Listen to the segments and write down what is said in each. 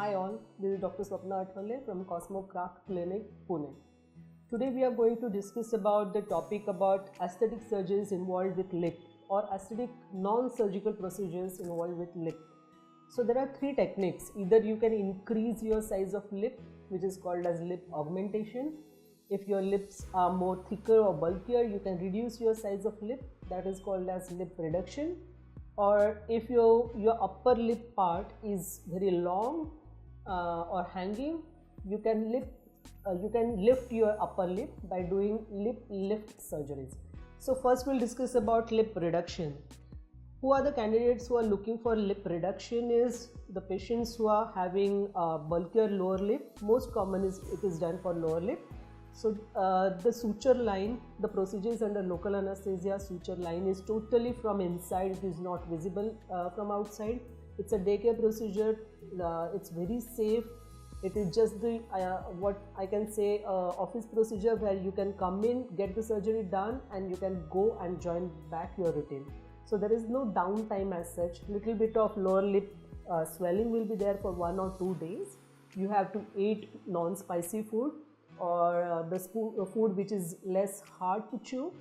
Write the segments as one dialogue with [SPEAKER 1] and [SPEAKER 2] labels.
[SPEAKER 1] Hi all, this is Dr. Swapna Athwale from Cosmo Craft Clinic, Pune. Today we are going to discuss about the topic about aesthetic surgeries involved with lip or aesthetic non-surgical procedures involved with lip. So there are three techniques. Either you can increase your size of lip, which is called as lip augmentation. If your lips are more thicker or bulkier, you can reduce your size of lip, that is called as lip reduction. Or if your upper lip part is very long or hanging, you can lift your upper lip by doing lip lift surgeries. So first we'll discuss about lip reduction. Who are the candidates who are looking for lip reduction? Is the patients who are having a bulkier lower lip. Most common is it is done for lower lip. So the suture line, the procedure is under local anesthesia. Suture line is totally from inside, it is not visible from outside. It's a daycare procedure, it's very safe. It is just the what I can say office procedure where you can come in, get the surgery done, and you can go and join back your routine. So there is no downtime as such. Little bit of lower lip swelling will be there for 1 or 2 days. You have to eat non-spicy food or the food which is less hard to chew,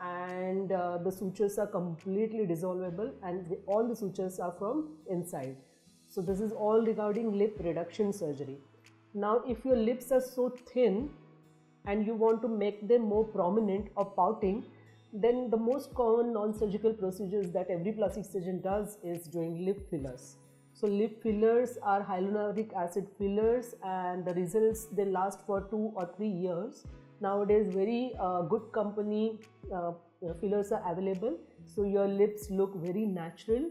[SPEAKER 1] and the sutures are completely dissolvable, and all the sutures are from inside. So this is all regarding lip reduction surgery. Now if your lips are so thin and you want to make them more prominent or pouting, then the most common non-surgical procedures that every plastic surgeon does is doing lip fillers. So lip fillers are hyaluronic acid fillers, and the results, they last for 2 or 3 years. Nowadays very good company fillers are available, so your lips look very natural.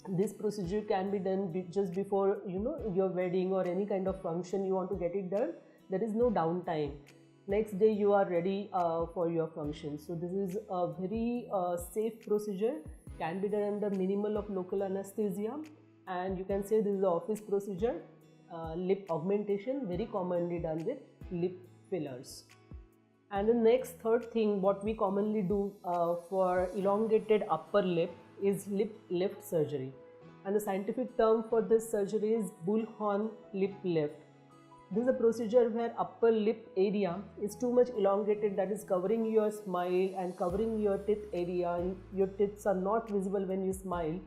[SPEAKER 1] This procedure can be done just before your wedding or any kind of function you want to get it done. There is no downtime. Next day you are ready for your function. So this is a very safe procedure, can be done under minimal of local anesthesia, and you can say this is the office procedure. Lip augmentation very commonly done with lip fillers. And the next third thing what we commonly do for elongated upper lip is lip lift surgery, and the scientific term for this surgery is bullhorn lip lift. This is a procedure where upper lip area is too much elongated, that is covering your smile and covering your teeth area, and your teeth are not visible when you smile.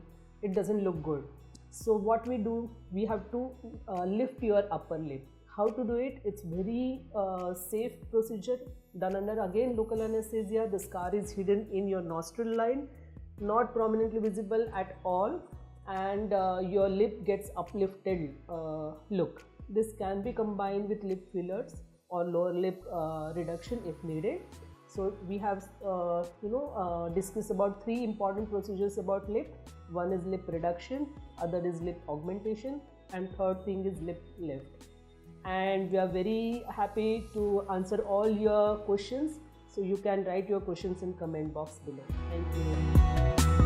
[SPEAKER 1] It doesn't look good. So what we do, we have to lift your upper lip. How to do it? It's very safe procedure, done under again local anesthesia. The scar is hidden in your nostril line, not prominently visible at all, and your lip gets uplifted look. This can be combined with lip fillers or lower lip reduction if needed. So we have discussed about 3 important procedures about lip. One is lip reduction, other is lip augmentation, and third thing is lip lift. And we are very happy to answer all your questions. So you can write your questions in comment box below. Thank you.